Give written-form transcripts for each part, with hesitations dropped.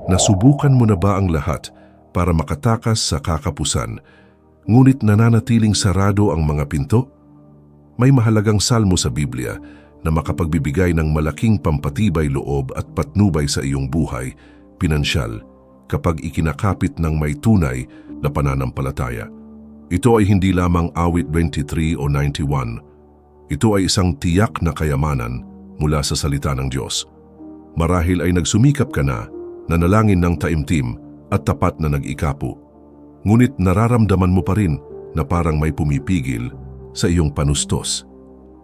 Nasubukan mo na ba ang lahat para makatakas sa kakapusan, ngunit nananatiling sarado ang mga pinto? May mahalagang salmo sa Biblia na makapagbibigay ng malaking pampatibay loob at patnubay sa iyong buhay, pinansyal, kapag ikinakapit ng may tunay na pananampalataya. Ito ay hindi lamang awit 23 o 91. Ito ay isang tiyak na kayamanan mula sa salita ng Diyos. Marahil ay nagsumikap ka na, nanalangin ng taimtim at tapat na nag-ikapo. Ngunit nararamdaman mo pa rin na parang may pumipigil sa iyong panustos.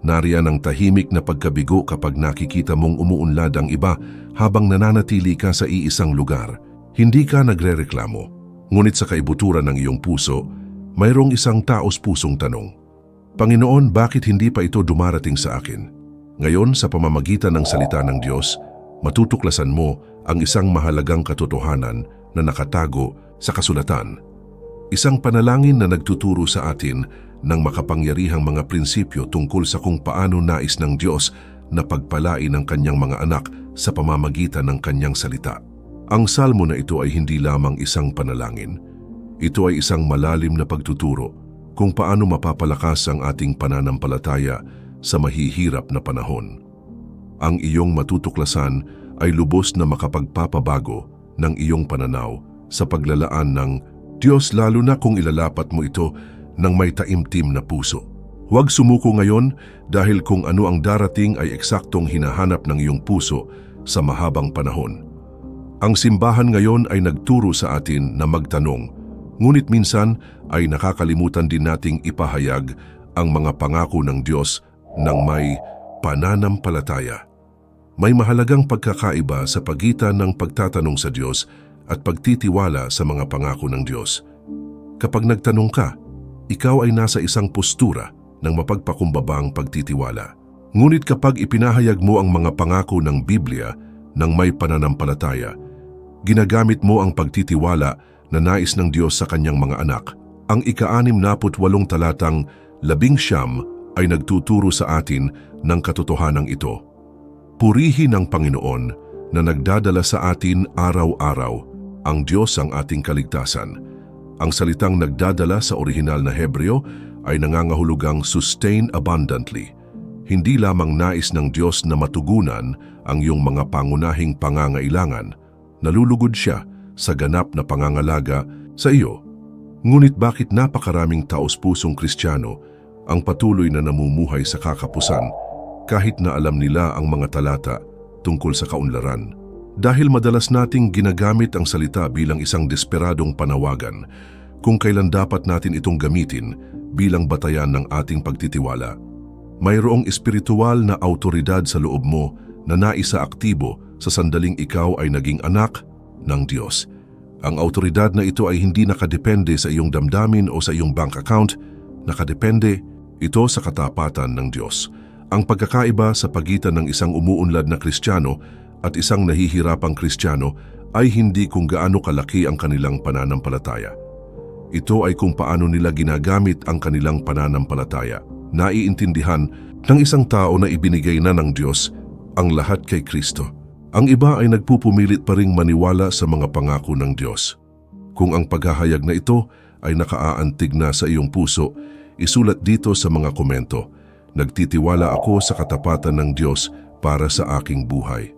Nariyan ang tahimik na pagkabigo kapag nakikita mong umuunlad ang iba habang nananatili ka sa iisang lugar. Hindi ka nagrereklamo, ngunit sa kaibuturan ng iyong puso, mayroong isang taos-pusong tanong. Panginoon, bakit hindi pa ito dumarating sa akin? Ngayon, sa pamamagitan ng salita ng Diyos, matutuklasan mo ang isang mahalagang katotohanan na nakatago sa kasulatan. Isang panalangin na nagtuturo sa atin ng makapangyarihang mga prinsipyo tungkol sa kung paano nais ng Diyos na pagpalain ang kanyang mga anak sa pamamagitan ng kanyang salita. Ang salmo na ito ay hindi lamang isang panalangin. Ito ay isang malalim na pagtuturo kung paano mapapalakas ang ating pananampalataya sa mahihirap na panahon. Ang iyong matutuklasan ay lubos na makapagpapabago ng iyong pananaw sa paglalaan ng Diyos, lalo na kung ilalapat mo ito ng may taimtim na puso. Huwag sumuko ngayon dahil kung ano ang darating ay eksaktong hinahanap ng iyong puso sa mahabang panahon. Ang simbahan ngayon ay nagturo sa atin na magtanong, ngunit minsan ay nakakalimutan din nating ipahayag ang mga pangako ng Diyos ng may pananampalataya. May mahalagang pagkakaiba sa pagitan ng pagtatanong sa Diyos at pagtitiwala sa mga pangako ng Diyos. Kapag nagtanong ka, ikaw ay nasa isang postura ng mapagpakumbabang pagtitiwala. Ngunit kapag ipinahayag mo ang mga pangako ng Biblia ng may pananampalataya, ginagamit mo ang pagtitiwala na nais ng Diyos sa kanyang mga anak. Ang ika-68 talatang 19 ay nagtuturo sa atin ng katotohanan ito. Purihin ang Panginoon na nagdadala sa atin araw-araw. Ang Diyos ang ating kaligtasan. Ang salitang nagdadala sa orihinal na Hebreo ay nangangahulugang sustain abundantly. Hindi lamang nais ng Diyos na matugunan ang iyong mga pangunahing pangangailangan, nalulugod siya sa ganap na pangangalaga sa iyo. Ngunit bakit napakaraming taos-pusong Kristiyano ang patuloy na namumuhay sa kakapusan kahit na alam nila ang mga talata tungkol sa kaunlaran? Dahil madalas nating ginagamit ang salita bilang isang desperadong panawagan kung kailan dapat natin itong gamitin bilang batayan ng ating pagtitiwala. Mayroong espiritual na autoridad sa loob mo na naisaaktibo sa sandaling ikaw ay naging anak ng Diyos. Ang autoridad na ito ay hindi nakadepende sa iyong damdamin o sa iyong bank account, nakadepende ito sa katapatan ng Diyos. Ang pagkakaiba sa pagitan ng isang umuunlad na Kristiyano at isang nahihirapang Kristiyano ay hindi kung gaano kalaki ang kanilang pananampalataya. Ito ay kung paano nila ginagamit ang kanilang pananampalataya. Naiintindihan ng isang tao na ibinigay na ng Diyos ang lahat kay Kristo. Ang iba ay nagpupumilit pa ring maniwala sa mga pangako ng Diyos. Kung ang paghahayag na ito ay nakaaantig na sa iyong puso, isulat dito sa mga komento. Nagtitiwala ako sa katapatan ng Diyos para sa aking buhay.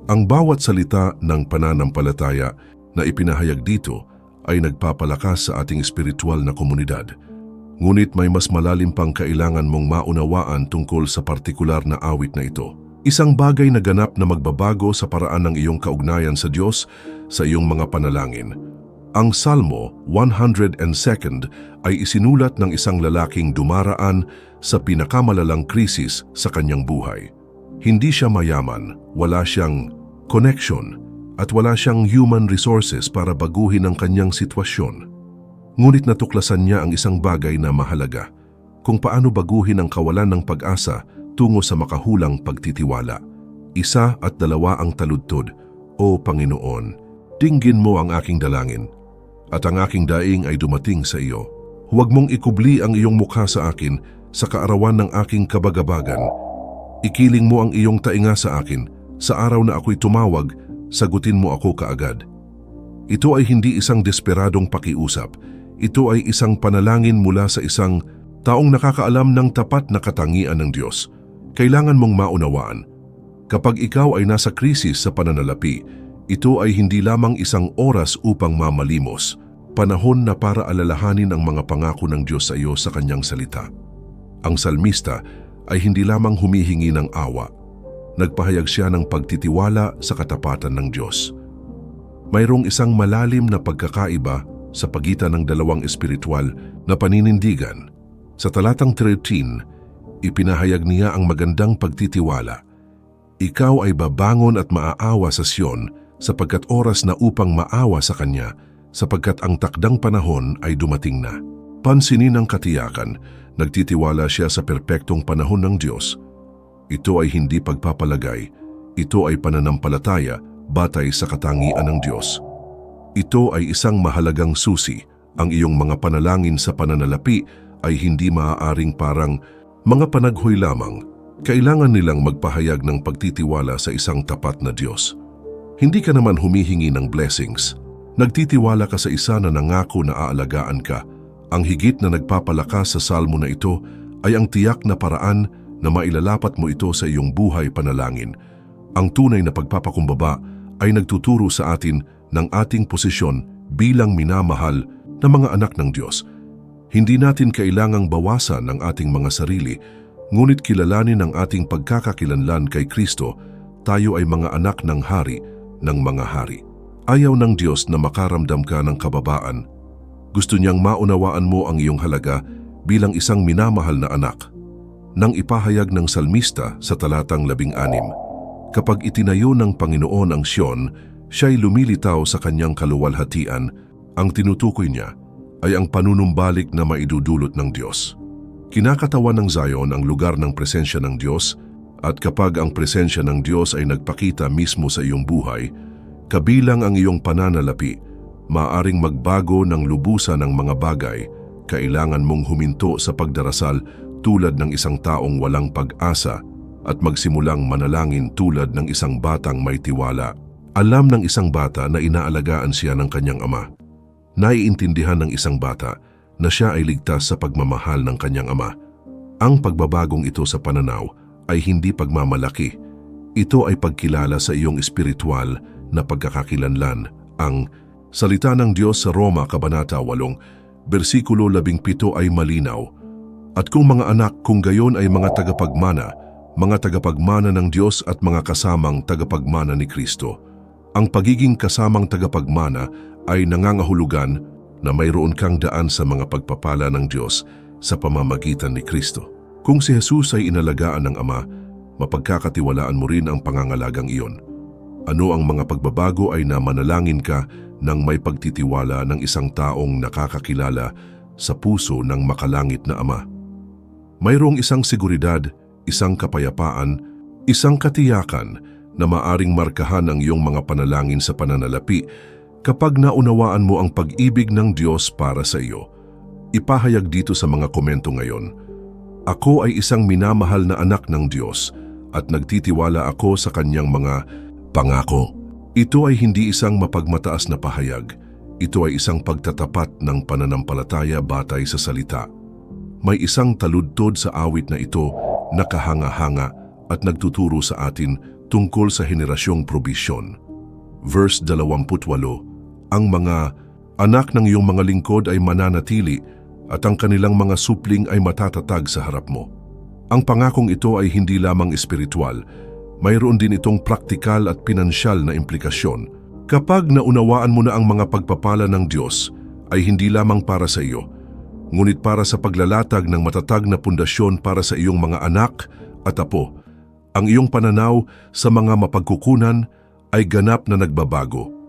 Ang bawat salita ng pananampalataya na ipinahayag dito ay nagpapalakas sa ating espiritual na komunidad. Ngunit may mas malalim pang kailangan mong maunawaan tungkol sa partikular na awit na ito. Isang bagay na ganap na magbabago sa paraan ng iyong kaugnayan sa Diyos sa iyong mga panalangin. Ang Salmo 102 ay isinulat ng isang lalaking dumaraan sa pinakamalalang krisis sa kanyang buhay. Hindi siya mayaman, wala siyang connection, at wala siyang human resources para baguhin ang kanyang sitwasyon. Ngunit natuklasan niya ang isang bagay na mahalaga, kung paano baguhin ang kawalan ng pag-asa tungo sa makahulang pagtitiwala. 1 at 2 ang taludtod, O Panginoon, dinggin mo ang aking dalangin, at ang aking daing ay dumating sa iyo. Huwag mong ikubli ang iyong mukha sa akin sa kaarawan ng aking kabagabagan. Ikiling mo ang iyong tainga sa akin, sa araw na ako'y tumawag, sagutin mo ako kaagad. Ito ay hindi isang desperadong pakiusap. Ito ay isang panalangin mula sa isang taong nakakaalam ng tapat na katangian ng Diyos. Kailangan mong maunawaan, kapag ikaw ay nasa krisis sa pananalapi, ito ay hindi lamang isang oras upang mamalimos, panahon na para alalahanin ang mga pangako ng Diyos sa iyo sa kanyang salita. Ang salmista ay hindi lamang humihingi ng awa. Nagpahayag siya ng pagtitiwala sa katapatan ng Diyos. Mayroong isang malalim na pagkakaiba sa pagitan ng dalawang espiritual na paninindigan. Sa talatang 13, ipinahayag niya ang magandang pagtitiwala. Ikaw ay babangon at maaawa sa Sion sapagkat oras na upang maawa sa Kanya, sapagkat ang takdang panahon ay dumating na. Pansinin ang katiyakan, nagtitiwala siya sa perpektong panahon ng Diyos. Ito ay hindi pagpapalagay, ito ay pananampalataya batay sa katangian ng Diyos. Ito ay isang mahalagang susi. Ang iyong mga panalangin sa pananalapi ay hindi maaaring parang mga panaghoy lamang. Kailangan nilang magpahayag ng pagtitiwala sa isang tapat na Diyos. Hindi ka naman humihingi ng blessings. Nagtitiwala ka sa isa na nangako na aalagaan ka. Ang higit na nagpapalakas sa salmo na ito ay ang tiyak na paraan na mailalapat mo ito sa iyong buhay panalangin. Ang tunay na pagpapakumbaba ay nagtuturo sa atin ng ating posisyon bilang minamahal na mga anak ng Diyos. Hindi natin kailangang bawasan ang ating mga sarili, ngunit kilalanin ang ating pagkakakilanlan kay Kristo. Tayo ay mga anak ng hari, ng mga hari. Ayaw ng Diyos na makaramdam ka ng kababaan. Gusto niyang maunawaan mo ang iyong halaga bilang isang minamahal na anak. Nang ipahayag ng salmista sa talatang 16, kapag itinayo ng Panginoon ang Sion, siya'y lumilitaw sa kanyang kaluwalhatian. Ang tinutukoy niya ay ang panunumbalik na maidudulot ng Diyos. Kinakatawan ng Zion ang lugar ng presensya ng Diyos, at kapag ang presensya ng Diyos ay nagpakita mismo sa iyong buhay, kabilang ang iyong pananalapi, maaring magbago ng lubusan ng mga bagay. Kailangan mong huminto sa pagdarasal tulad ng isang taong walang pag-asa at magsimulang manalangin tulad ng isang batang may tiwala. Alam ng isang bata na inaalagaan siya ng kanyang ama. Naiintindihan ng isang bata na siya ay ligtas sa pagmamahal ng kanyang ama. Ang pagbabagong ito sa pananaw ay hindi pagmamalaki. Ito ay pagkilala sa iyong espiritual na pagkakakilanlan. Ang salita ng Diyos sa Roma Kabanata 8, versikulo 17 ay malinaw. At kung mga anak, kung gayon ay mga tagapagmana ng Diyos at mga kasamang tagapagmana ni Kristo. Ang pagiging kasamang tagapagmana ay nangangahulugan na mayroon kang daan sa mga pagpapala ng Diyos sa pamamagitan ni Kristo. Kung si Jesus ay inalagaan ng Ama, mapagkakatiwalaan mo rin ang pangangalagang iyon. Ano ang mga pagbabago ay na manalangin ka ng may pagtitiwala ng isang taong nakakakilala sa puso ng makalangit na Ama. Mayroong isang seguridad, isang kapayapaan, isang katiyakan na maaring markahan ang iyong mga panalangin sa pananalapi kapag naunawaan mo ang pag-ibig ng Diyos para sa iyo. Ipahayag dito sa mga komento ngayon. Ako ay isang minamahal na anak ng Diyos at nagtitiwala ako sa kanyang mga pangako. Ito ay hindi isang mapagmataas na pahayag. Ito ay isang pagtatapat ng pananampalataya batay sa salita. May isang taludtod sa awit na ito na kahanga-hanga at nagtuturo sa atin tungkol sa henerasyong probisyon. Verse 28, ang mga anak ng iyong mga lingkod ay mananatili at ang kanilang mga supling ay matatatag sa harap mo. Ang pangakong ito ay hindi lamang espiritual, mayroon din itong praktikal at pinansyal na implikasyon. Kapag naunawaan mo na ang mga pagpapala ng Diyos ay hindi lamang para sa iyo, ngunit para sa paglalatag ng matatag na pundasyon para sa iyong mga anak at apo, ang iyong pananaw sa mga mapagkukunan ay ganap na nagbabago.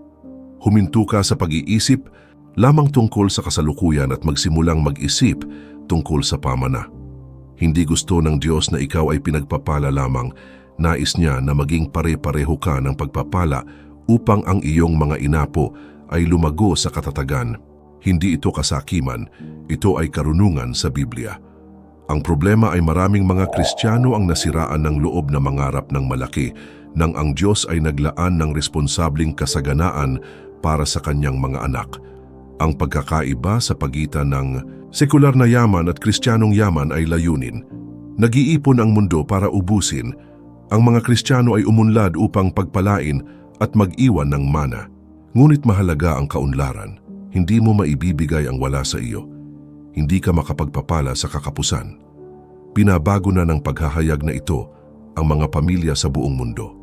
Huminto ka sa pag-iisip lamang tungkol sa kasalukuyan at magsimulang mag-isip tungkol sa pamana. Hindi gusto ng Diyos na ikaw ay pinagpapala lamang. Nais niya na maging pare-pareho ka ng pagpapala upang ang iyong mga inapo ay lumago sa katatagan. Hindi ito kasakiman, ito ay karunungan sa Biblia. Ang problema ay maraming mga Kristiyano ang nasiraan ng loob na mangarap ng malaki nang ang Diyos ay naglaan ng responsabling kasaganaan para sa kanyang mga anak. Ang pagkakaiba sa pagitan ng sekular na yaman at Kristiyanong yaman ay layunin. Nag-iipon ang mundo para ubusin. Ang mga Kristiyano ay umunlad upang pagpalain at mag-iwan ng mana. Ngunit mahalaga ang kaunlaran. Hindi mo maibibigay ang wala sa iyo. Hindi ka makapagpapala sa kakapusan. Binabago na ng paghahayag na ito ang mga pamilya sa buong mundo.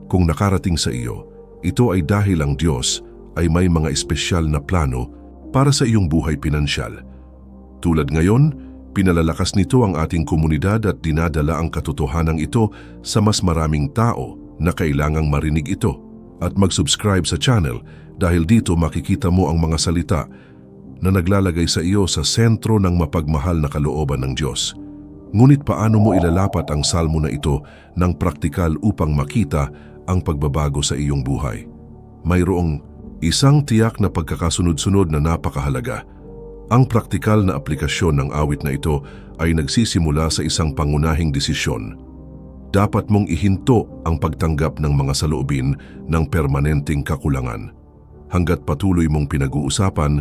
Kung nakarating sa iyo, ito ay dahil ang Diyos ay may mga espesyal na plano para sa iyong buhay pinansyal. Tulad ngayon, pinalalakas nito ang ating komunidad at dinadala ang katotohanan ito sa mas maraming tao na kailangang marinig ito. At mag-subscribe sa channel dahil dito makikita mo ang mga salita na naglalagay sa iyo sa sentro ng mapagmahal na kalooban ng Diyos. Ngunit paano mo ilalapat ang salmo na ito ng praktikal upang makita ang pagbabago sa iyong buhay? Mayroong isang tiyak na pagkakasunod-sunod na napakahalaga. Ang praktikal na aplikasyon ng awit na ito ay nagsisimula sa isang pangunahing desisyon. Dapat mong ihinto ang pagtanggap ng mga saloobin ng permanenteng kakulangan. Hanggat patuloy mong pinag-uusapan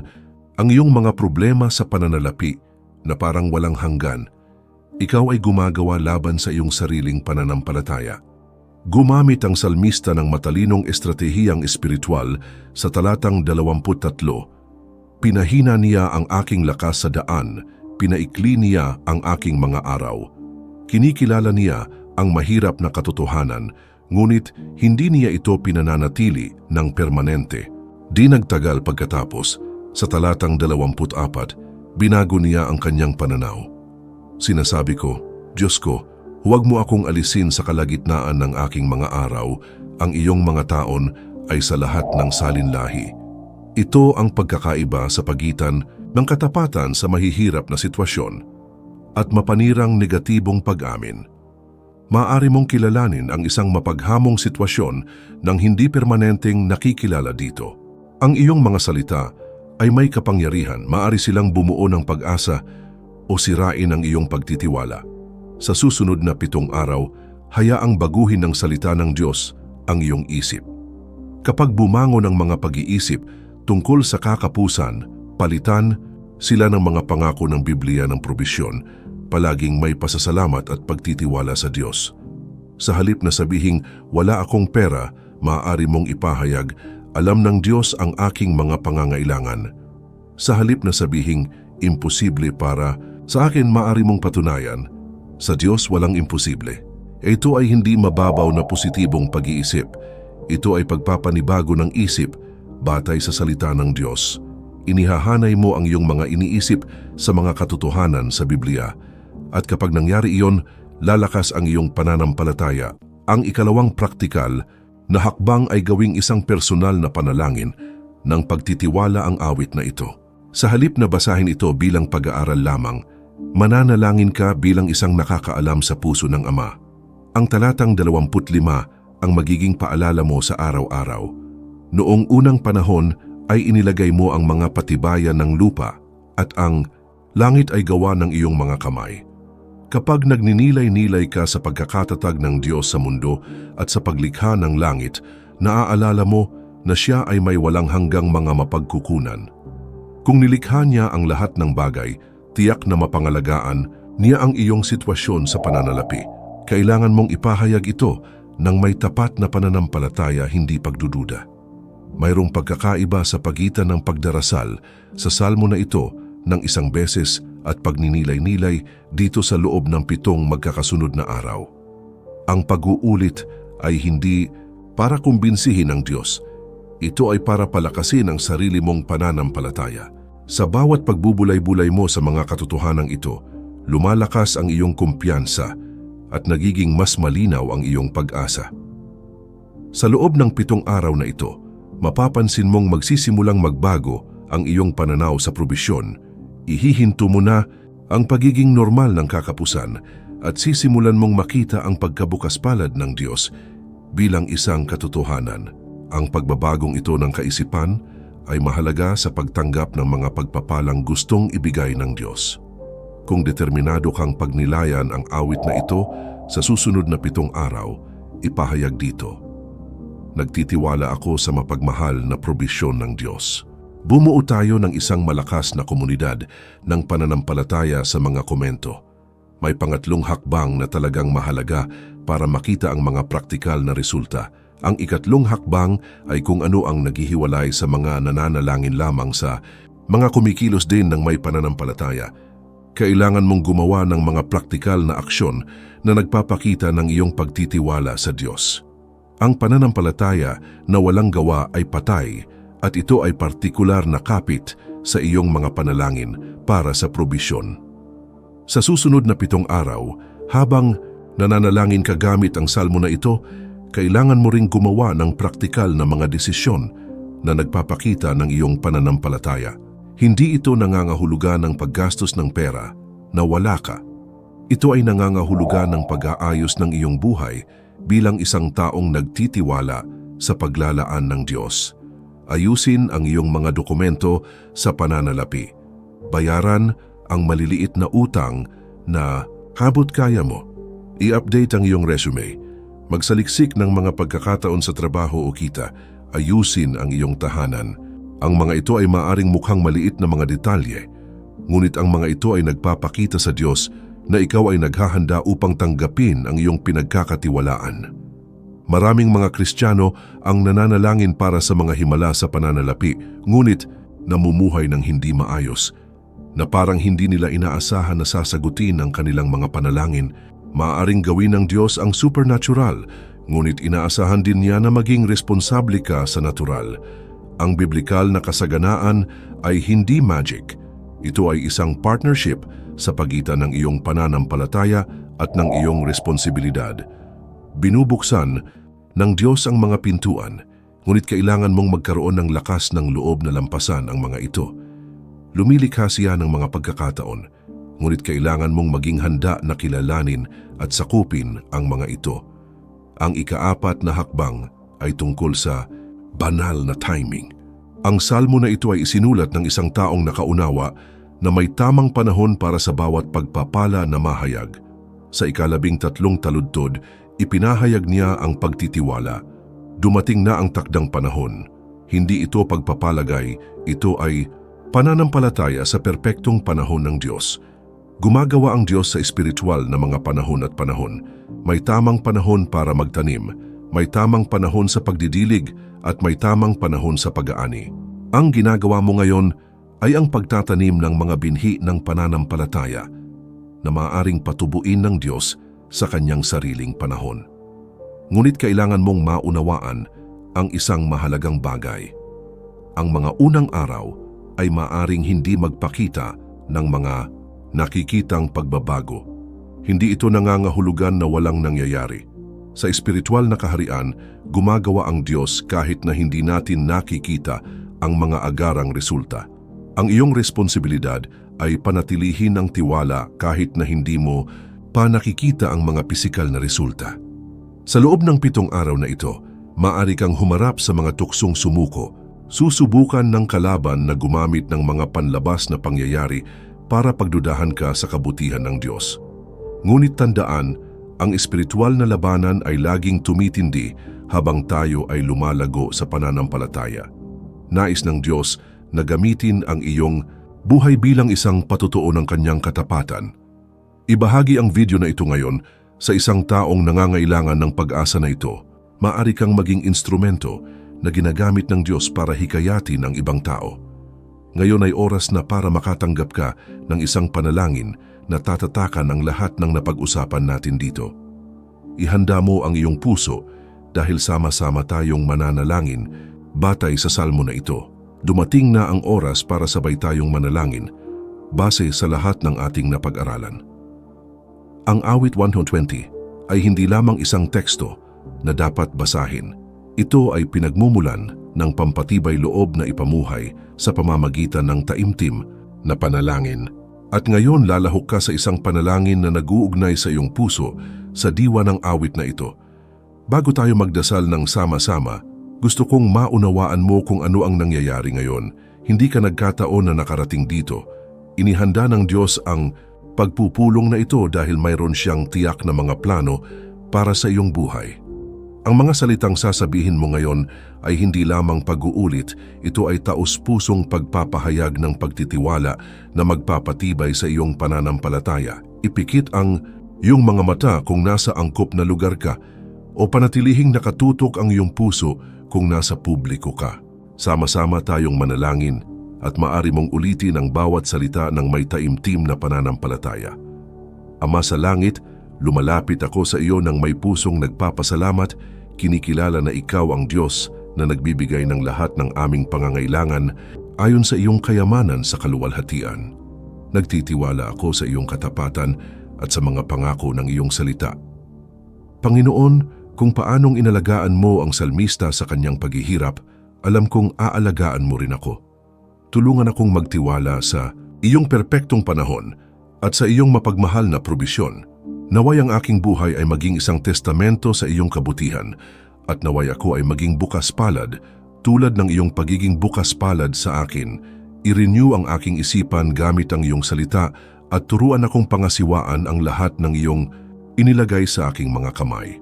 ang iyong mga problema sa pananalapi na parang walang hanggan, ikaw ay gumagawa laban sa iyong sariling pananampalataya. Gumamit ang salmista ng matalinong estratehiyang espiritual sa talatang 23. Pinahina niya ang aking lakas sa daan, pinaikli niya ang aking mga araw. Kinikilala niya ang mahirap na katotohanan, ngunit hindi niya ito pinananatili ng permanente. Di nagtagal pagkatapos, sa talatang 24, binago niya ang kanyang pananaw. Sinasabi ko, Diyos ko, huwag mo akong alisin sa kalagitnaan ng aking mga araw, ang iyong mga taon ay sa lahat ng salinlahi. Ito ang pagkakaiba sa pagitan ng katapatan sa mahihirap na sitwasyon at mapanirang negatibong pag-amin. Maaari mong kilalanin ang isang mapaghamong sitwasyon nang hindi permanenteng nakikilala dito. Ang iyong mga salita ay may kapangyarihan, maaari silang bumuo ng pag-asa o sirain ang iyong pagtitiwala. Sa susunod na 7 araw, hayaang baguhin ng salita ng Diyos ang iyong isip. Kapag bumangon ang mga pag-iisip tungkol sa kakapusan, palitan sila ng mga pangako ng Biblia ng probisyon. Palaging may pasasalamat at pagtitiwala sa Diyos. Sa halip na sabihing, wala akong pera, maaari mong ipahayag, alam ng Diyos ang aking mga pangangailangan. Sa halip na sabihing, imposible para, sa akin maaari mong patunayan, sa Diyos walang imposible. Ito ay hindi mababaw na positibong pag-iisip. Ito ay pagpapanibago ng isip, batay sa salita ng Diyos. Inihahanay mo ang iyong mga iniisip sa mga katotohanan sa Biblia. At kapag nangyari iyon, lalakas ang iyong pananampalataya. Ang ikalawang praktikal na hakbang ay gawing isang personal na panalangin ng pagtitiwala ang awit na ito. Sa halip na basahin ito bilang pag-aaral lamang, mananalangin ka bilang isang nakakaalam sa puso ng Ama. Ang talatang 25 ang magiging paalala mo sa araw-araw. Noong unang panahon ay inilagay mo ang mga patibayan ng lupa at ang langit ay gawa ng iyong mga kamay. Kapag nagninilay-nilay ka sa pagkakatatag ng Diyos sa mundo at sa paglikha ng langit, naaalala mo na Siya ay may walang hanggang mga mapagkukunan. Kung nilikha niya ang lahat ng bagay, tiyak na mapangalagaan niya ang iyong sitwasyon sa pananalapi. Kailangan mong ipahayag ito ng may tapat na pananampalataya, hindi pagdududa. Mayroong pagkakaiba sa pagitan ng pagdarasal sa salmo na ito ng isang beses at pagninilay-nilay dito sa loob ng 7 magkakasunod na araw. Ang pag-uulit ay hindi para kumbinsihin ang Diyos. Ito ay para palakasin ang sarili mong pananampalataya. Sa bawat pagbubulay-bulay mo sa mga katotohanan ito, lumalakas ang iyong kumpiyansa at nagiging mas malinaw ang iyong pag-asa. Sa loob ng 7 araw na ito, mapapansin mong magsisimulang magbago ang iyong pananaw sa probisyon. Ihihinto mo na ang pagiging normal ng kakapusan at sisimulan mong makita ang pagkabukas palad ng Diyos bilang isang katotohanan. Ang pagbabagong ito ng kaisipan ay mahalaga sa pagtanggap ng mga pagpapalang gustong ibigay ng Diyos. Kung determinado kang pagnilayan ang awit na ito sa susunod na 7 araw, ipahayag dito. nagtitiwala ako sa mapagmahal na probisyon ng Diyos. Bumuo tayo ng isang malakas na komunidad ng pananampalataya sa mga komento. May pangatlong hakbang na talagang mahalaga para makita ang mga praktikal na resulta. Ang ikatlong hakbang ay kung ano ang naghihiwalay sa mga nananalangin lamang sa mga kumikilos din ng may pananampalataya. Kailangan mong gumawa ng mga praktikal na aksyon na nagpapakita ng iyong pagtitiwala sa Diyos. Ang pananampalataya na walang gawa ay patay at ito ay partikular na kapit sa iyong mga panalangin para sa probisyon. Sa susunod na 7 araw, habang nananalangin ka gamit ang salmo na ito, kailangan mo ring gumawa ng praktikal na mga desisyon na nagpapakita ng iyong pananampalataya. Hindi ito nangangahulugan ng paggastos ng pera na wala ka. Ito ay nangangahulugan ng pag-aayos ng iyong buhay bilang isang taong nagtitiwala sa paglalaan ng Diyos. Ayusin ang iyong mga dokumento sa pananalapi. Bayaran ang maliliit na utang na kabut kaya mo. I-update ang iyong resume. Magsaliksik ng mga pagkakataon sa trabaho o kita. Ayusin ang iyong tahanan. Ang mga ito ay maaring mukhang maliit na mga detalye, ngunit ang mga ito ay nagpapakita sa Diyos na ikaw ay naghahanda upang tanggapin ang iyong pinagkakatiwalaan. Maraming mga Kristiyano ang nananalangin para sa mga himala sa pananalapi, ngunit namumuhay ng hindi maayos, na parang hindi nila inaasahan na sasagutin ang kanilang mga panalangin. Maaaring gawin ng Diyos ang supernatural, ngunit inaasahan din niya na maging responsable ka sa natural. Ang biblikal na kasaganaan ay hindi magic. Ito ay isang partnership sa pagitan ng iyong pananampalataya at ng iyong responsibilidad. Binubuksan ng Diyos ang mga pintuan, ngunit kailangan mong magkaroon ng lakas ng loob na lampasan ang mga ito. Lumilikha siya ng mga pagkakataon, ngunit kailangan mong maging handa na kilalanin at sakupin ang mga ito. Ang ika-4 na hakbang ay tungkol sa banal na timing. Ang salmo na ito ay isinulat ng isang taong nakaunawa na may tamang panahon para sa bawat pagpapala na mahayag. Sa ika-13 taludtod, ipinahayag niya ang pagtitiwala. Dumating na ang takdang panahon. Hindi ito pagpapalagay, ito ay pananampalataya sa perpektong panahon ng Diyos. Gumagawa ang Diyos sa espiritual na mga panahon at panahon. May tamang panahon para magtanim, may tamang panahon sa pagdidilig, at may tamang panahon sa pag-aani. Ang ginagawa mo ngayon ay ang pagtatanim ng mga binhi ng pananampalataya na maaaring patubuin ng Diyos sa kanyang sariling panahon. Ngunit kailangan mong maunawaan ang isang mahalagang bagay. Ang mga unang araw ay maaaring hindi magpakita ng mga nakikitang pagbabago. Hindi ito nangangahulugan na walang nangyayari. Sa espiritual na kaharian, gumagawa ang Diyos kahit na hindi natin nakikita ang mga agarang resulta. Ang iyong responsibilidad ay panatilihin ang tiwala kahit na hindi mo pa nakikita ang mga pisikal na resulta. Sa loob ng 7 araw na ito, maaari kang humarap sa mga tuksong sumuko, susubukan ng kalaban na gumamit ng mga panlabas na pangyayari para pagdudahan ka sa kabutihan ng Diyos. Ngunit tandaan, ang espiritual na labanan ay laging tumitindi habang tayo ay lumalago sa pananampalataya. Nais ng Diyos na gamitin ang iyong buhay bilang isang patutuo ng kanyang katapatan. Ibahagi ang video na ito ngayon sa isang taong nangangailangan ng pag-asa na ito. Maaari kang maging instrumento na ginagamit ng Diyos para hikayatin ang ibang tao. Ngayon ay oras na para makatanggap ka ng isang panalangin na tatatakan ang lahat ng napag-usapan natin dito. Ihanda mo ang iyong puso dahil sama-sama tayong mananalangin batay sa salmo na ito. Dumating na ang oras para sabay tayong manalangin base sa lahat ng ating napag-aralan. Ang awit 120 ay hindi lamang isang teksto na dapat basahin. Ito ay pinagmumulan ng pampatibay loob na ipamuhay sa pamamagitan ng taimtim na panalangin. At ngayon lalahok ka sa isang panalangin na nag-uugnay sa iyong puso sa diwa ng awit na ito. Bago tayo magdasal ng sama-sama, gusto kong maunawaan mo kung ano ang nangyayari ngayon. Hindi ka nagkataon na nakarating dito. Inihanda ng Diyos ang pagpupulong na ito dahil mayroon siyang tiyak na mga plano para sa iyong buhay. Ang mga salitang sasabihin mo ngayon ay hindi lamang pag-uulit, ito ay taus-pusong pagpapahayag ng pagtitiwala na magpapatibay sa iyong pananampalataya. Ipikit ang iyong mga mata kung nasa angkop na lugar ka o panatilihing nakatutok ang iyong puso kung nasa publiko ka. Sama-sama tayong manalangin at maaari mong ulitin ang bawat salita ng may taimtim na pananampalataya. Ama sa langit, lumalapit ako sa iyo ng may pusong nagpapasalamat, kinikilala na ikaw ang Diyos na nagbibigay ng lahat ng aming pangangailangan ayon sa iyong kayamanan sa kaluwalhatian. Nagtitiwala ako sa iyong katapatan at sa mga pangako ng iyong salita. Panginoon, kung paanong inalagaan mo ang salmista sa kanyang paghihirap, alam kong aalagaan mo rin ako. Tulungan akong magtiwala sa iyong perpektong panahon at sa iyong mapagmahal na probisyon. Naway ang aking buhay ay maging isang testamento sa iyong kabutihan at naway ako ay maging bukas palad tulad ng iyong pagiging bukas palad sa akin. I-renew ang aking isipan gamit ang iyong salita at turuan akong pangasiwaan ang lahat ng iyong inilagay sa aking mga kamay.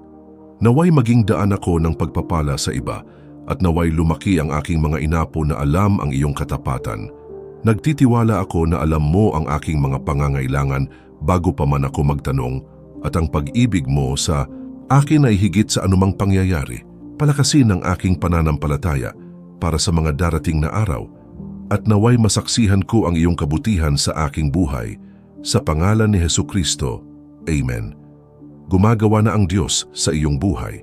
Naway maging daan ako ng pagpapala sa iba at naway lumaki ang aking mga inapo na alam ang iyong katapatan. Nagtitiwala ako na alam mo ang aking mga pangangailangan bago pa man ako magtanong at ang pag-ibig mo sa akin ay higit sa anumang pangyayari. Palakasin ang aking pananampalataya para sa mga darating na araw at naway masaksihan ko ang iyong kabutihan sa aking buhay. Sa pangalan ni Hesukristo. Amen. Gumagawa na ang Diyos sa iyong buhay.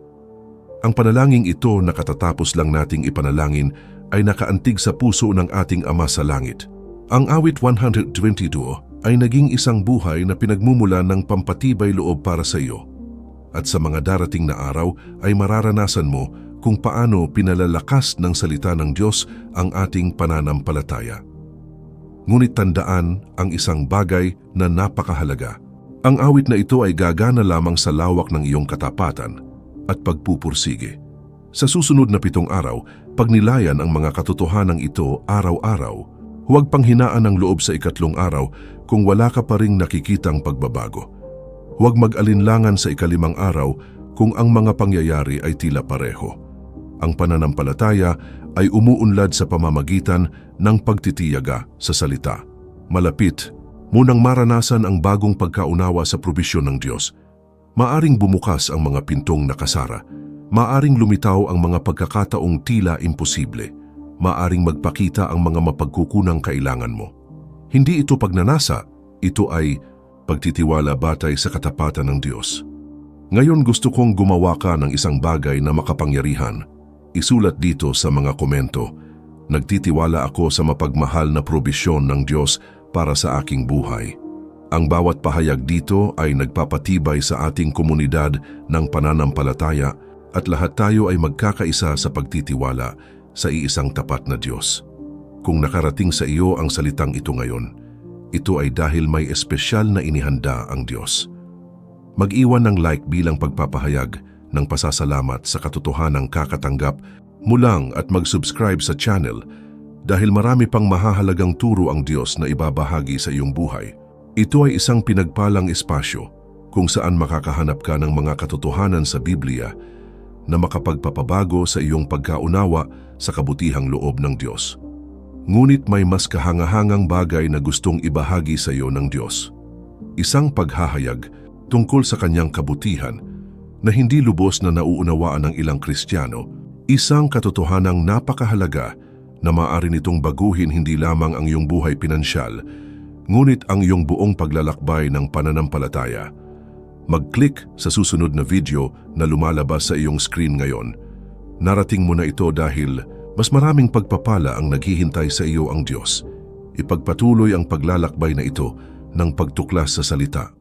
Ang panalangin ito na katatapos lang nating ipanalangin ay nakaantig sa puso ng ating Ama sa Langit. Ang awit 122 ay naging isang buhay na pinagmumulan ng pampatibay loob para sa iyo. At sa mga darating na araw ay mararanasan mo kung paano pinalalakas ng salita ng Diyos ang ating pananampalataya. Ngunit tandaan ang isang bagay na napakahalaga. Ang awit na ito ay gagana lamang sa lawak ng iyong katapatan at pagpupursige. Sa susunod na 7 araw, pagnilayan ang mga katotohanan ito araw-araw. Huwag panghinaan ang loob sa 3 araw kung wala ka pa ring nakikitang pagbabago. Huwag mag-alinlangan sa 5 araw kung ang mga pangyayari ay tila pareho. Ang pananampalataya ay umuunlad sa pamamagitan ng pagtitiyaga sa salita. Malapit, munang maranasan ang bagong pagkaunawa sa probisyon ng Diyos. Maaring bumukas ang mga pintong nakasara. Maaring lumitaw ang mga pagkakataong tila imposible. Maaring magpakita ang mga mapagkukunang kailangan mo. Hindi ito pagnanasa, ito ay pagtitiwala batay sa katapatan ng Diyos. Ngayon gusto kong gumawa ka ng isang bagay na makapangyarihan. Isulat dito sa mga komento. Nagtitiwala ako sa mapagmahal na probisyon ng Diyos para sa aking buhay. Ang bawat pahayag dito ay nagpapatibay sa ating komunidad ng pananampalataya at lahat tayo ay magkakaisa sa pagtitiwala sa iisang tapat na Diyos. Kung nakarating sa iyo ang salitang ito ngayon, ito ay dahil may espesyal na inihanda ang Diyos. Mag-iwan ng like bilang pagpapahayag ng pasasalamat sa katotohanang kakatanggap mo lang at mag-subscribe sa channel dahil marami pang mahahalagang turo ang Diyos na ibabahagi sa iyong buhay. Ito ay isang pinagpalang espasyo kung saan makakahanap ka ng mga katotohanan sa Biblia na makapagpapabago sa iyong pagkaunawa sa kabutihang loob ng Diyos. Ngunit may mas kahangahangang bagay na gustong ibahagi sa iyo ng Diyos. Isang paghahayag tungkol sa kanyang kabutihan na hindi lubos na nauunawaan ng ilang Kristiyano, isang katotohanang napakahalaga na maaari nitong baguhin hindi lamang ang iyong buhay pinansyal, ngunit ang iyong buong paglalakbay ng pananampalataya. Mag-click sa susunod na video na lumalabas sa iyong screen ngayon. Narating mo na ito dahil mas maraming pagpapala ang naghihintay sa iyo ang Diyos. Ipagpatuloy ang paglalakbay na ito ng pagtuklas sa salita.